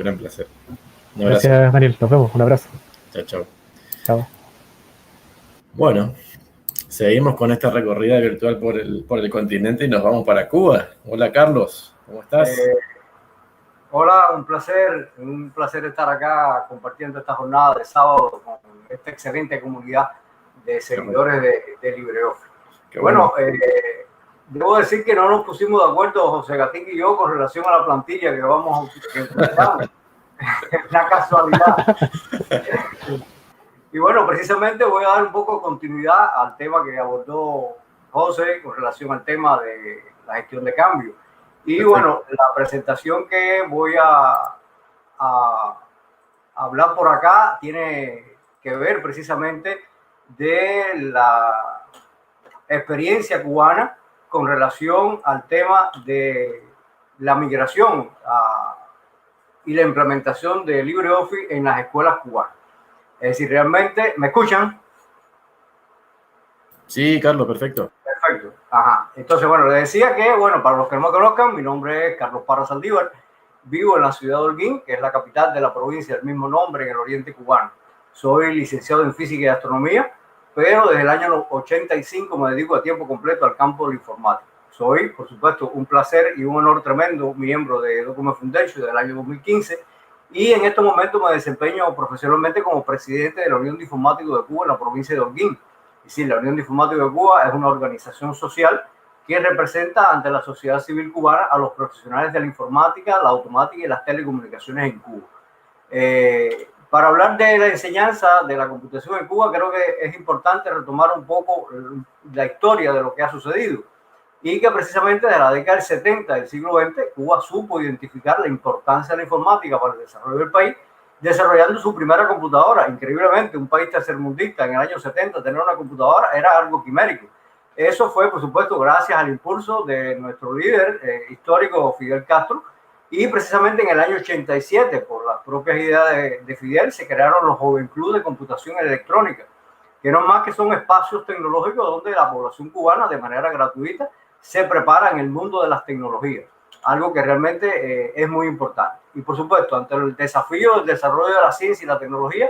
gran placer. Un abrazo. Gracias, Daniel. Nos vemos. Un abrazo. Chao, chao. Chao. Bueno, seguimos con esta recorrida virtual por el continente y nos vamos para Cuba. Hola, Carlos. ¿Cómo estás? Hola, un placer estar acá compartiendo esta jornada de sábado con esta excelente comunidad de seguidores de LibreOffice. Bueno, debo decir que no nos pusimos de acuerdo José Gatín y yo con relación a la plantilla que vamos a utilizar. Es una casualidad. Y bueno, precisamente voy a dar un poco de continuidad al tema que abordó José con relación al tema de la gestión de cambio. Y perfecto. Bueno, la presentación que voy a hablar por acá tiene que ver precisamente de la experiencia cubana con relación al tema de la migración y la implementación de LibreOffice en las escuelas cubanas. Es decir, realmente, ¿me escuchan? Sí, Carlos, perfecto. Perfecto. Ajá. Entonces, bueno, les decía que, bueno, para los que no me conozcan, mi nombre es Carlos Parra Saldívar. Vivo en la ciudad de Holguín, que es la capital de la provincia del mismo nombre en el oriente cubano. Soy licenciado en física y astronomía, pero desde el año 85 me dedico a tiempo completo al campo de la informática. Soy, por supuesto, un placer y un honor tremendo miembro de Document Foundation del año 2015 y en este momento me desempeño profesionalmente como presidente de la Unión de Informáticos de Cuba en la provincia de Holguín. Es decir, la Unión de Informáticos de Cuba es una organización social que representa ante la sociedad civil cubana a los profesionales de la informática, la automática y las telecomunicaciones en Cuba. Para hablar de la enseñanza de la computación en Cuba, creo que es importante retomar un poco la historia de lo que ha sucedido y que precisamente desde la década del 70 del siglo XX, Cuba supo identificar la importancia de la informática para el desarrollo del país, desarrollando su primera computadora. Increíblemente, un país tercermundista en el año 70 tener una computadora era algo quimérico. Eso fue, por supuesto, gracias al impulso de nuestro líder histórico Fidel Castro, y precisamente en el año 87, por las propias ideas de Fidel, se crearon los Joven Club de Computación Electrónica, que no más que son espacios tecnológicos donde la población cubana de manera gratuita se prepara en el mundo de las tecnologías, algo que realmente es muy importante. Y por supuesto, ante el desafío del desarrollo de la ciencia y la tecnología,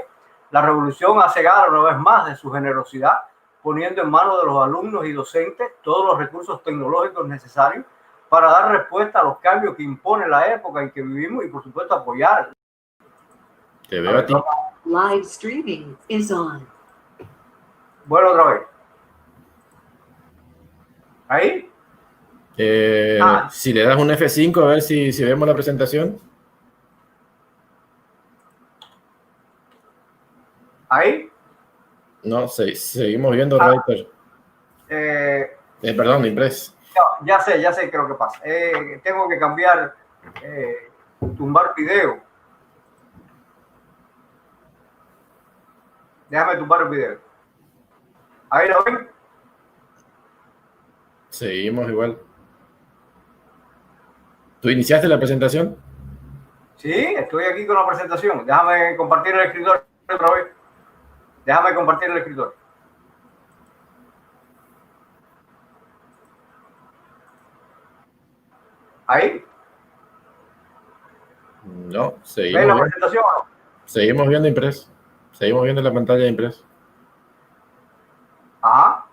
la revolución hace gala una vez más de su generosidad, poniendo en manos de los alumnos y docentes todos los recursos tecnológicos necesarios para dar respuesta a los cambios que impone la época en que vivimos y por supuesto apoyar. Te veo a ti. Live streaming is on. Bueno, otra vez. ¿Ahí? Si le das un F5 a ver si vemos la presentación. ¿Ahí? No, seguimos viendo Reuters. Perdón, Impress. No, ya sé, creo que pasa. Tengo que cambiar, tumbar video. Déjame tumbar el video. ¿Ahí lo ven? Seguimos igual. ¿Tú iniciaste la presentación? Sí, estoy aquí con la presentación. Déjame compartir el escritorio otra vez. Déjame compartir el escritorio. ¿Ahí? No, seguimos. ¿Ven la presentación o no? Seguimos viendo Impress. Seguimos viendo la pantalla de Impress. Ajá.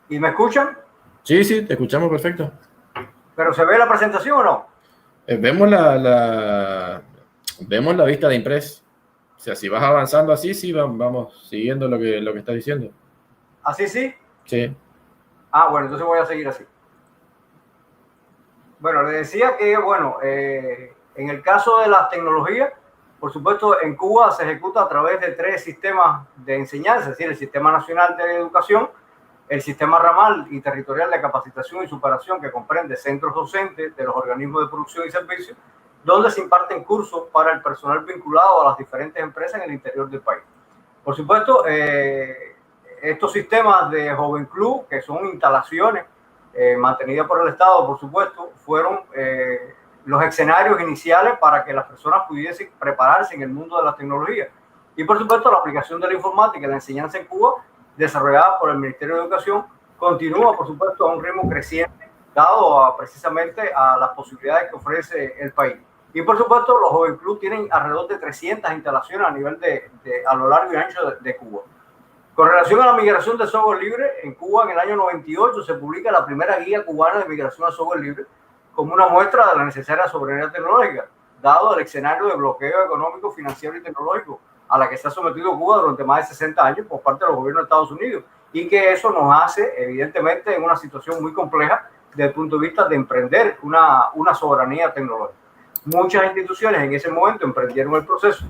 ¿Y me escuchan? Sí, te escuchamos perfecto. ¿Pero se ve la presentación o no? Vemos vemos la vista de Impress. O sea, si vas avanzando así, sí, vamos siguiendo lo que estás diciendo. ¿Así sí? Sí. Ah, bueno, entonces voy a seguir así. Bueno, le decía que, bueno, en el caso de las tecnologías, por supuesto, en Cuba se ejecuta a través de 3 sistemas de enseñanza, es decir, el Sistema Nacional de Educación, el Sistema Ramal y Territorial de Capacitación y Superación, que comprende centros docentes de los organismos de producción y servicios, donde se imparten cursos para el personal vinculado a las diferentes empresas en el interior del país. Por supuesto, estos sistemas de Joven Club, que son instalaciones mantenidas por el Estado, por supuesto, fueron los escenarios iniciales para que las personas pudiesen prepararse en el mundo de la tecnología. Y por supuesto, la aplicación de la informática y la enseñanza en Cuba, desarrollada por el Ministerio de Educación, continúa, por supuesto, a un ritmo creciente, dado precisamente a las posibilidades que ofrece el país. Y por supuesto, los Joven Club tienen alrededor de 300 instalaciones a nivel a lo largo y ancho de Cuba. Con relación a la migración de software libre, en Cuba en el año 98 se publica la primera guía cubana de migración a software libre como una muestra de la necesaria soberanía tecnológica, dado el escenario de bloqueo económico, financiero y tecnológico a la que se ha sometido Cuba durante más de 60 años por parte de los gobiernos de Estados Unidos, y que eso nos hace, evidentemente, en una situación muy compleja desde el punto de vista de emprender una soberanía tecnológica. Muchas instituciones en ese momento emprendieron el proceso,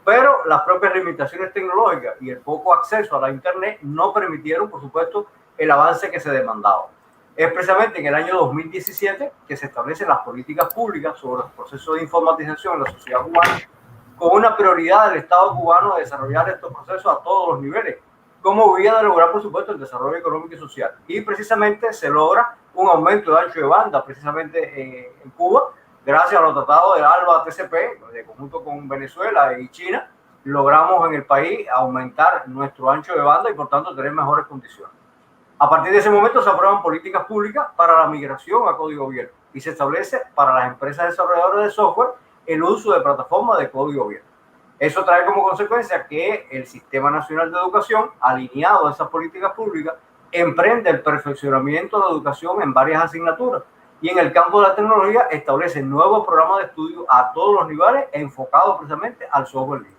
pero las propias limitaciones tecnológicas y el poco acceso a la Internet no permitieron, por supuesto, el avance que se demandaba. Es precisamente en el año 2017 que se establecen las políticas públicas sobre los procesos de informatización en la sociedad cubana, con una prioridad del Estado cubano de desarrollar estos procesos a todos los niveles, como vía de lograr, por supuesto, el desarrollo económico y social. Y precisamente se logra un aumento de ancho de banda, precisamente en Cuba, gracias a los tratados de ALBA-TCP, de conjunto con Venezuela y China, logramos en el país aumentar nuestro ancho de banda y, por tanto, tener mejores condiciones. A partir de ese momento se aprueban políticas públicas para la migración a código abierto y se establece para las empresas desarrolladoras de software el uso de plataformas de código abierto. Eso trae como consecuencia que el Sistema Nacional de Educación, alineado a esas políticas públicas, emprende el perfeccionamiento de la educación en varias asignaturas y en el campo de la tecnología establece nuevos programas de estudio a todos los niveles enfocados precisamente al software libre.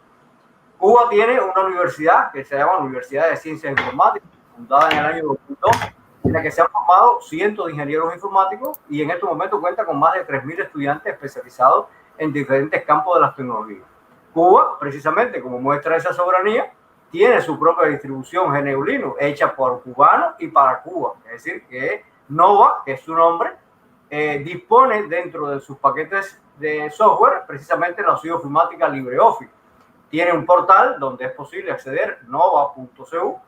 Cuba tiene una universidad que se llama Universidad de Ciencias Informáticas, fundada en el año 2002, en la que se han formado cientos de ingenieros informáticos y en este momento cuenta con más de 3.000 estudiantes especializados en diferentes campos de las tecnologías. Cuba, precisamente como muestra esa soberanía, tiene su propia distribución GNU Linux, hecha por cubanos y para Cuba. Es decir, que Nova, que es su nombre, dispone dentro de sus paquetes de software precisamente la suite ofimática LibreOffice. Tiene un portal donde es posible acceder, nova.cu,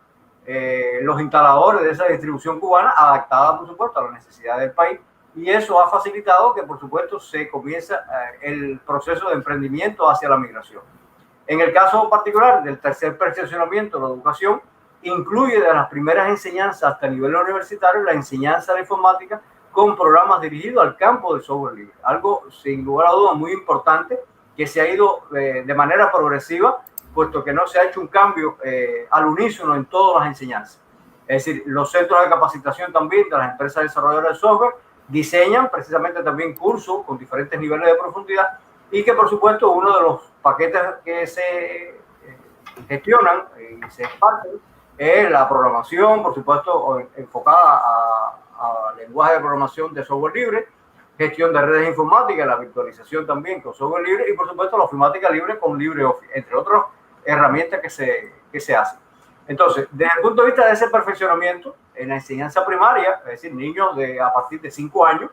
los instaladores de esa distribución cubana adaptada, por supuesto, a las necesidades del país, y eso ha facilitado que, por supuesto, se comienza el proceso de emprendimiento hacia la migración. En el caso particular del tercer perfeccionamiento de la educación, incluye de las primeras enseñanzas hasta el nivel universitario la enseñanza de informática con programas dirigidos al campo del software libre. Algo, sin lugar a dudas, muy importante que se ha ido de manera progresiva, puesto que no se ha hecho un cambio al unísono en todas las enseñanzas. Es decir, los centros de capacitación también de las empresas desarrolladoras de software diseñan precisamente también cursos con diferentes niveles de profundidad y que, por supuesto, uno de los paquetes que se gestionan y se imparten es la programación, por supuesto, enfocada a lenguaje de programación de software libre, gestión de redes informáticas, la virtualización también con software libre y, por supuesto, la ofimática libre con LibreOffice, entre otras herramientas que se hacen. Entonces, desde el punto de vista de ese perfeccionamiento, en la enseñanza primaria, es decir, niños a partir de 5 años,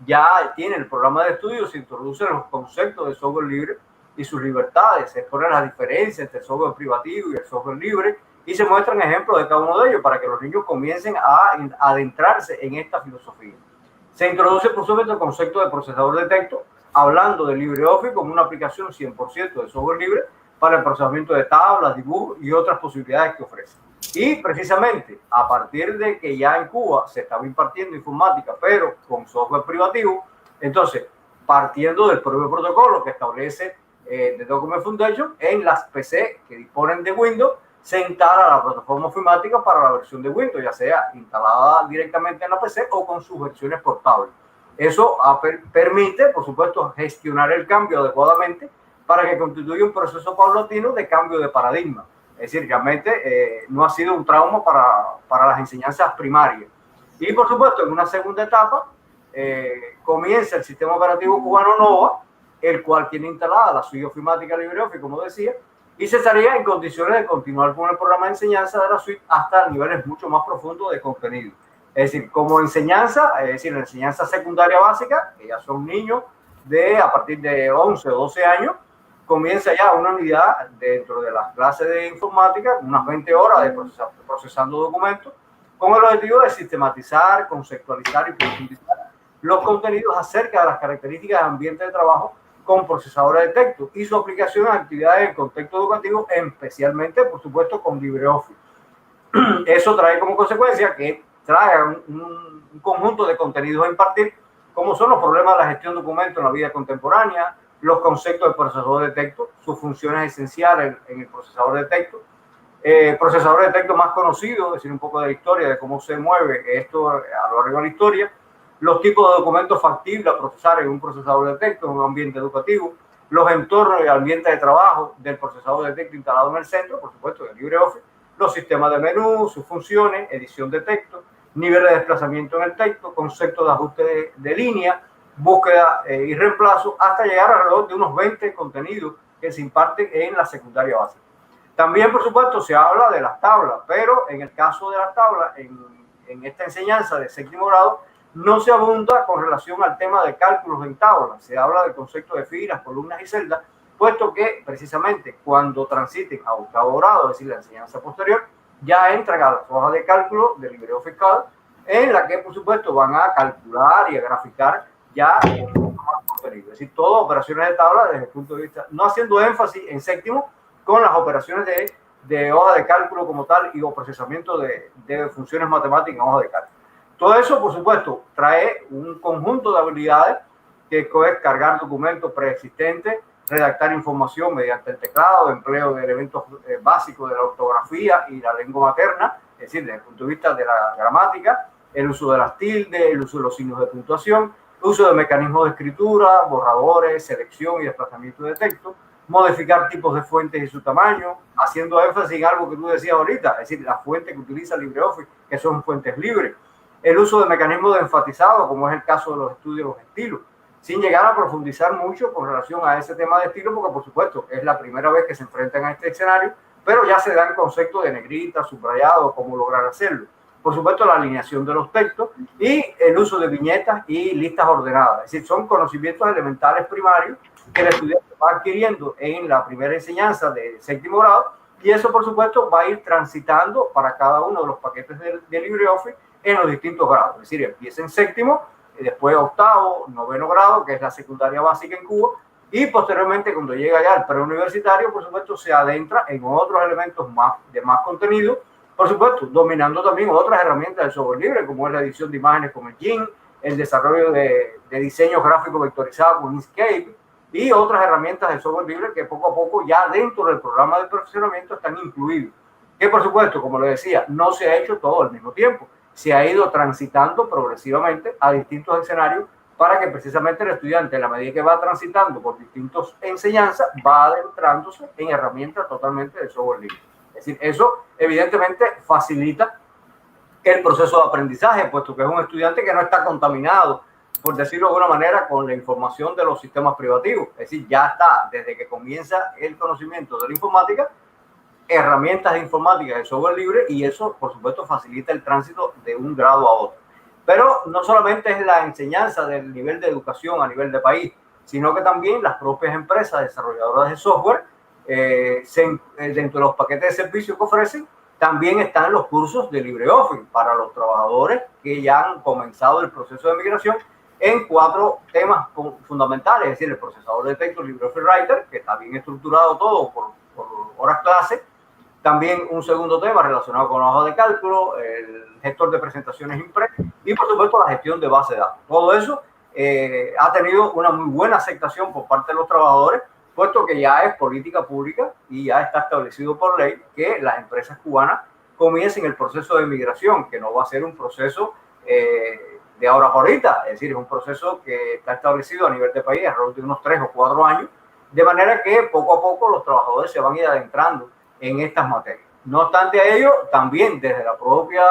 ya tienen el programa de estudio, se introducen los conceptos de software libre y sus libertades, se exponen las diferencias entre el software privativo y el software libre y se muestran ejemplos de cada uno de ellos para que los niños comiencen a adentrarse en esta filosofía. Se introduce, por supuesto, el concepto de procesador de texto, hablando de LibreOffice como una aplicación 100% de software libre para el procesamiento de tablas, dibujos y otras posibilidades que ofrece. Y precisamente a partir de que ya en Cuba se estaba impartiendo informática, pero con software privativo, entonces partiendo del propio protocolo que establece The Document Foundation, en las PC que disponen de Windows, se instala la plataforma ofimática para la versión de Windows, ya sea instalada directamente en la PC o con sus versiones portables. Eso permite, por supuesto, gestionar el cambio adecuadamente para que constituya un proceso paulatino de cambio de paradigma. Es decir, realmente no ha sido un trauma para las enseñanzas primarias. Y, por supuesto, en una segunda etapa comienza el sistema operativo cubano Nova, el cual tiene instalada la suite ofimática LibreOffice, como decía, y se estaría en condiciones de continuar con el programa de enseñanza de la suite hasta niveles mucho más profundos de contenido. Es decir, como enseñanza, es decir, la enseñanza secundaria básica, que ya son niños a partir de 11 o 12 años, comienza ya una unidad dentro de las clases de informática, unas 20 horas de procesando documentos, con el objetivo de sistematizar, conceptualizar y profundizar los contenidos acerca de las características del ambiente de trabajo con procesadores de texto y su aplicación en actividades en contexto educativo, especialmente, por supuesto, con LibreOffice. Eso trae como consecuencia que traigan un conjunto de contenidos a impartir, como son los problemas de la gestión de documentos en la vida contemporánea, los conceptos del procesador de texto, sus funciones esenciales en el procesador de texto. Procesador de texto más conocido, es decir, un poco de la historia de cómo se mueve esto a lo largo de la historia, los tipos de documentos factibles a procesar en un procesador de texto, en un ambiente educativo, los entornos y ambientes de trabajo del procesador de texto instalado en el centro, por supuesto, de LibreOffice, los sistemas de menú, sus funciones, edición de texto, nivel de desplazamiento en el texto, conceptos de ajuste de línea, búsqueda y reemplazo, hasta llegar alrededor de unos 20 contenidos que se imparten en la secundaria básica. También, por supuesto, se habla de las tablas, pero en el caso de las tablas, en esta enseñanza de séptimo grado, no se abunda con relación al tema de cálculos en tablas. Se habla del concepto de filas, columnas y celdas, puesto que precisamente cuando transiten a octavo grado, es decir, la enseñanza posterior, ya entran a las hojas de cálculo del LibreOffice Calc, en la que, por supuesto, van a calcular y a graficar ya más contenido. Es decir, todas operaciones de tabla desde el punto de vista, no haciendo énfasis en séptimo con las operaciones de hoja de cálculo como tal y o procesamiento de funciones matemáticas en hoja de cálculo. Todo eso, por supuesto, trae un conjunto de habilidades que es cargar documentos preexistentes, redactar información mediante el teclado, empleo de elementos básicos de la ortografía y la lengua materna, es decir, desde el punto de vista de la gramática, el uso de las tildes, el uso de los signos de puntuación, uso de mecanismos de escritura, borradores, selección y desplazamiento de texto, modificar tipos de fuentes y su tamaño, haciendo énfasis en algo que tú decías ahorita, es decir, las fuentes que utiliza LibreOffice, que son fuentes libres, el uso de mecanismos de enfatizado, como es el caso de los estudios de los estilos, sin llegar a profundizar mucho con relación a ese tema de estilo, porque por supuesto es la primera vez que se enfrentan a este escenario, pero ya se dan conceptos de negrita, subrayado, cómo lograr hacerlo. Por supuesto, la alineación de los textos y el uso de viñetas y listas ordenadas. Es decir, son conocimientos elementales primarios que el estudiante va adquiriendo en la primera enseñanza de séptimo grado, y eso, por supuesto, va a ir transitando para cada uno de los paquetes de LibreOffice en los distintos grados. Es decir, empieza en séptimo, después octavo, noveno grado, que es la secundaria básica en Cuba, y posteriormente, cuando llega ya al preuniversitario, por supuesto, se adentra en otros elementos de más contenido, por supuesto, dominando también otras herramientas del software libre, como es la edición de imágenes con el GIMP, el desarrollo de diseños gráficos vectorizados con Inkscape y otras herramientas del software libre que poco a poco ya dentro del programa de perfeccionamiento están incluidos. Que por supuesto, como le decía, no se ha hecho todo al mismo tiempo. Se ha ido transitando progresivamente a distintos escenarios para que precisamente el estudiante, en la medida que va transitando por distintas enseñanzas, va adentrándose en herramientas totalmente de software libre. Es decir, eso evidentemente facilita el proceso de aprendizaje, puesto que es un estudiante que no está contaminado, por decirlo de alguna manera, con la información de los sistemas privativos. Es decir, ya está, desde que comienza el conocimiento de la informática, herramientas de informática de software libre, y eso, por supuesto, facilita el tránsito de un grado a otro. Pero no solamente es la enseñanza del nivel de educación a nivel de país, sino que también las propias empresas desarrolladoras de software, dentro de los paquetes de servicios que ofrecen, también están los cursos de LibreOffice para los trabajadores que ya han comenzado el proceso de migración en 4 temas fundamentales, es decir, el procesador de texto LibreOffice Writer, que está bien estructurado todo por horas clase. También un segundo tema relacionado con la hoja de cálculo, el gestor de presentaciones impress y, por supuesto, la gestión de base de datos. Todo eso ha tenido una muy buena aceptación por parte de los trabajadores, puesto que ya es política pública y ya está establecido por ley que las empresas cubanas comiencen el proceso de migración, que no va a ser un proceso de ahora para ahorita, es decir, es un proceso que está establecido a nivel de país alrededor de unos 3 o 4 años, de manera que poco a poco los trabajadores se van a ir adentrando en estas materias. No obstante a ello, también desde la propia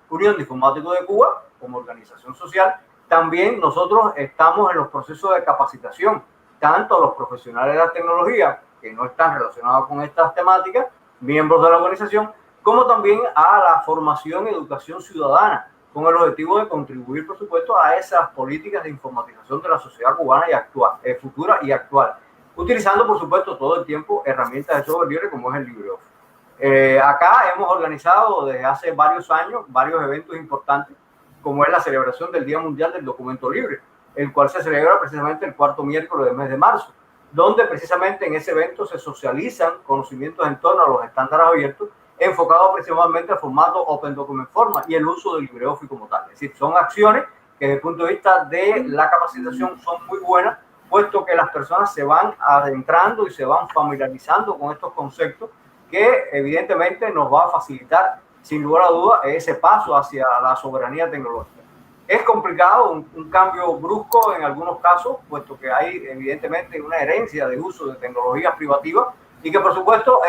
Unión de Informáticos de Cuba, como organización social, también nosotros estamos en los procesos de capacitación, tanto a los profesionales de la tecnología, que no están relacionados con estas temáticas, miembros de la organización, como también a la formación y educación ciudadana, con el objetivo de contribuir, por supuesto, a esas políticas de informatización de la sociedad cubana y actual, futura y actual, utilizando, por supuesto, todo el tiempo herramientas de software libre como es el LibreOffice. Acá hemos organizado desde hace varios años varios eventos importantes, como es la celebración del Día Mundial del Documento Libre, el cual se celebra precisamente el 4º miércoles del mes de marzo, donde precisamente en ese evento se socializan conocimientos en torno a los estándares abiertos, enfocados principalmente al formato Open Document Format y el uso del LibreOffice como tal. Es decir, son acciones que desde el punto de vista de la capacitación son muy buenas, puesto que las personas se van adentrando y se van familiarizando con estos conceptos que evidentemente nos va a facilitar, sin lugar a duda, ese paso hacia la soberanía tecnológica. Es complicado, un cambio brusco en algunos casos, puesto que hay evidentemente una herencia de uso de tecnologías privativas y que por supuesto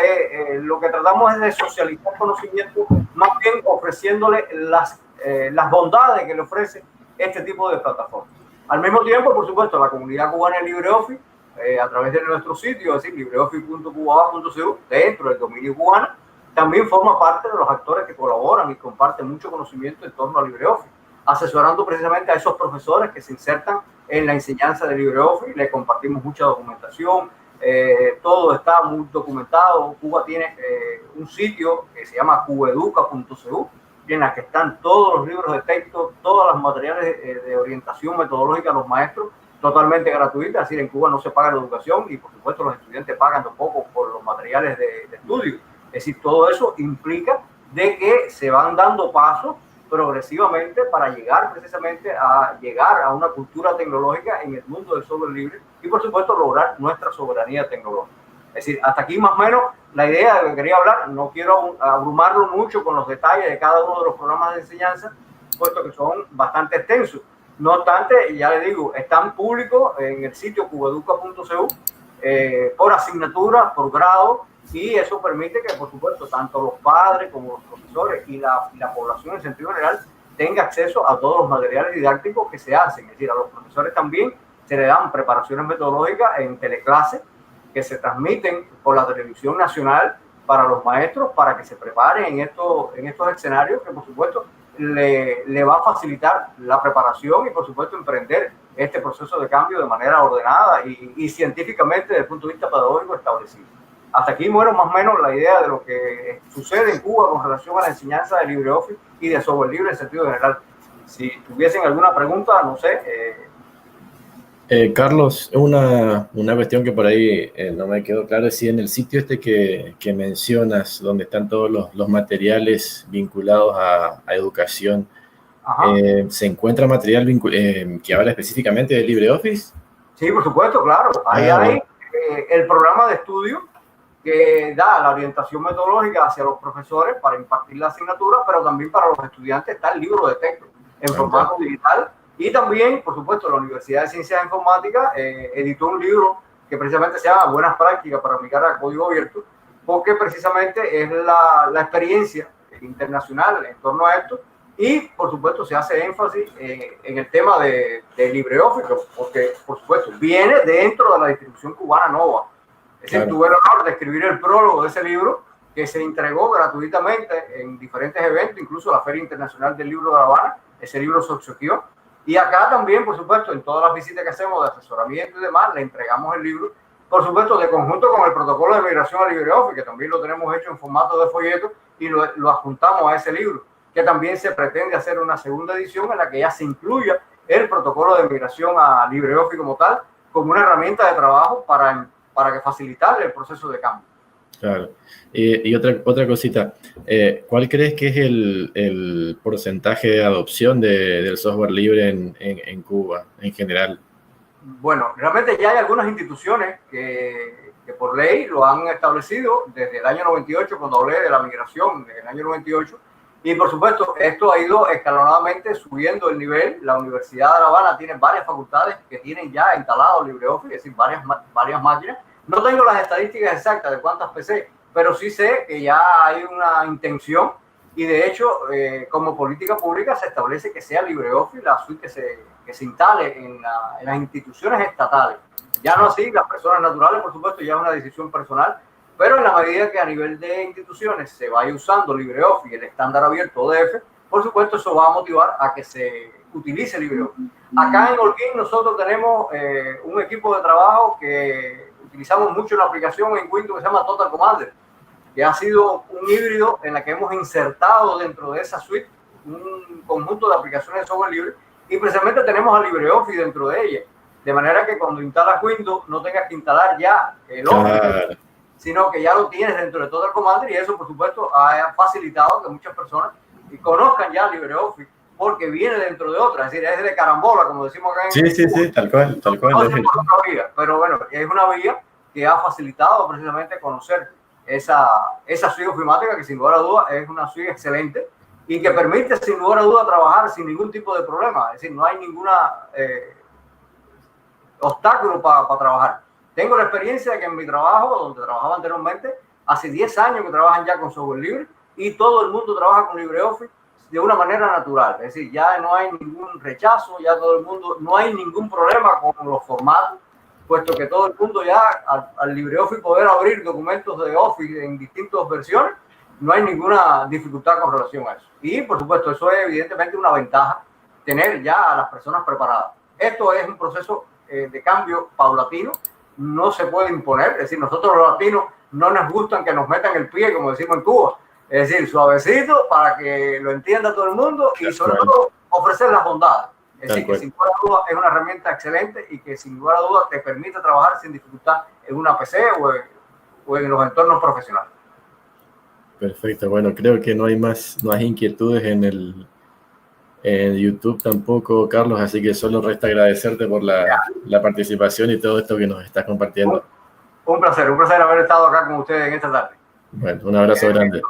lo que tratamos es de socializar conocimiento, más bien ofreciéndole las bondades que le ofrece este tipo de plataformas. Al mismo tiempo, por supuesto, la comunidad cubana de LibreOffice, a través de nuestro sitio, es decir, libreoffice.cubaba.cu, dentro del dominio cubano, también forma parte de los actores que colaboran y comparten mucho conocimiento en torno a LibreOffice, asesorando precisamente a esos profesores que se insertan en la enseñanza de LibreOffice. Le compartimos mucha documentación, todo está muy documentado. Cuba tiene un sitio que se llama cubeduca.cu, en la que están todos los libros de texto, todos los materiales de orientación metodológica a los maestros, totalmente gratuita. Es decir, en Cuba no se paga la educación y por supuesto los estudiantes pagan un poco por los materiales de estudio. Es decir, todo eso implica de que se van dando pasos progresivamente para llegar precisamente a una cultura tecnológica en el mundo del software libre y por supuesto lograr nuestra soberanía tecnológica. Es decir, hasta aquí más o menos la idea de lo que quería hablar. No quiero abrumarlo mucho con los detalles de cada uno de los programas de enseñanza, puesto que son bastante extensos. No obstante, ya les digo, están públicos en el sitio cubeduca.cu por asignatura, por grado, y eso permite que, por supuesto, tanto los padres como los profesores y la población en sentido general tenga acceso a todos los materiales didácticos que se hacen. Es decir, a los profesores también se le dan preparaciones metodológicas en teleclase que se transmiten por la televisión nacional para los maestros para que se preparen en estos escenarios que, por supuesto, le va a facilitar la preparación y, por supuesto, emprender este proceso de cambio de manera ordenada y científicamente desde el punto de vista pedagógico establecido. Hasta aquí, bueno, más o menos la idea de lo que sucede en Cuba con relación a la enseñanza de LibreOffice y de software libre en sentido general. Si tuviesen alguna pregunta, no sé. Carlos, una cuestión que por ahí no me quedó claro es si en el sitio este que mencionas, donde están todos los materiales vinculados a educación, ¿se encuentra material que habla específicamente de LibreOffice? Sí, por supuesto, claro. Ahí hay el programa de estudio que da la orientación metodológica hacia los profesores para impartir la asignatura, pero también para los estudiantes está el libro de texto en formato digital. Y también, por supuesto, la Universidad de Ciencias Informáticas editó un libro que precisamente se llama Buenas Prácticas para aplicar a código abierto, porque precisamente es la experiencia internacional en torno a esto. Y, por supuesto, se hace énfasis en el tema de LibreOffice, porque, por supuesto, viene dentro de la distribución cubana NOVA. Es decir, tuve el honor de escribir el prólogo de ese libro que se entregó gratuitamente en diferentes eventos, incluso la Feria Internacional del Libro de La Habana. Ese libro se obsequió. Y acá también, por supuesto, en todas las visitas que hacemos de asesoramiento y demás, le entregamos el libro, por supuesto, de conjunto con el protocolo de migración a LibreOffice, que también lo tenemos hecho en formato de folleto y lo adjuntamos a ese libro, que también se pretende hacer una segunda edición en la que ya se incluya el protocolo de migración a LibreOffice como tal, como una herramienta de trabajo para que facilitar el proceso de cambio. Claro. Y otra cosita, ¿cuál crees que es el porcentaje de adopción del software libre en Cuba en general? Bueno, realmente ya hay algunas instituciones que por ley lo han establecido desde el año 98, cuando hablé de la migración en el año 98, y por supuesto esto ha ido escalonadamente subiendo el nivel. La Universidad de La Habana tiene varias facultades que tienen ya instalado LibreOffice, es decir, varias máquinas. No tengo las estadísticas exactas de cuántas PC, pero sí sé que ya hay una intención y de hecho como política pública se establece que sea LibreOffice la suite que se instale en las instituciones estatales. Ya no así, las personas naturales, por supuesto, ya es una decisión personal, pero en la medida que a nivel de instituciones se vaya usando LibreOffice, el estándar abierto ODF, por supuesto eso va a motivar a que se utilice LibreOffice. Acá en Holguín nosotros tenemos un equipo de trabajo que utilizamos mucho la aplicación en Windows que se llama Total Commander, que ha sido un híbrido en la que hemos insertado dentro de esa suite un conjunto de aplicaciones de software libre y precisamente tenemos a LibreOffice dentro de ella, de manera que cuando instalas Windows no tengas que instalar ya el Office, sino que ya lo tienes dentro de Total Commander, y eso por supuesto ha facilitado que muchas personas conozcan ya LibreOffice porque viene dentro de otra, es decir, es de carambola, como decimos acá en Sí, tal cual. No por otra vía, pero bueno, es una vía que ha facilitado precisamente conocer esa suite ofimática que sin lugar a dudas es una suite excelente y que permite sin lugar a dudas trabajar sin ningún tipo de problema, es decir, no hay ninguna obstáculo para trabajar. Tengo la experiencia de que en mi trabajo, donde trabajaba anteriormente, hace 10 años que trabajan ya con software libre y todo el mundo trabaja con LibreOffice de una manera natural, es decir, ya no hay ningún rechazo, ya todo el mundo, no hay ningún problema con los formatos, puesto que todo el mundo ya al LibreOffice poder abrir documentos de Office en distintas versiones, no hay ninguna dificultad con relación a eso. Y por supuesto, eso es evidentemente una ventaja, tener ya a las personas preparadas. Esto es un proceso de cambio paulatino, no se puede imponer, es decir, nosotros los latinos no nos gustan que nos metan el pie, como decimos en Cuba, es decir, suavecito para que lo entienda todo el mundo y sobre todo ofrecer las bondades. Es decir, que sin lugar a dudas es una herramienta excelente y que sin lugar a dudas te permite trabajar sin dificultad en una PC o en los entornos profesionales. Perfecto, bueno, creo que no hay más inquietudes en YouTube tampoco, Carlos, así que solo resta agradecerte por la participación y todo esto que nos estás compartiendo. Un placer haber estado acá con ustedes en esta tarde. Bueno, un abrazo grande.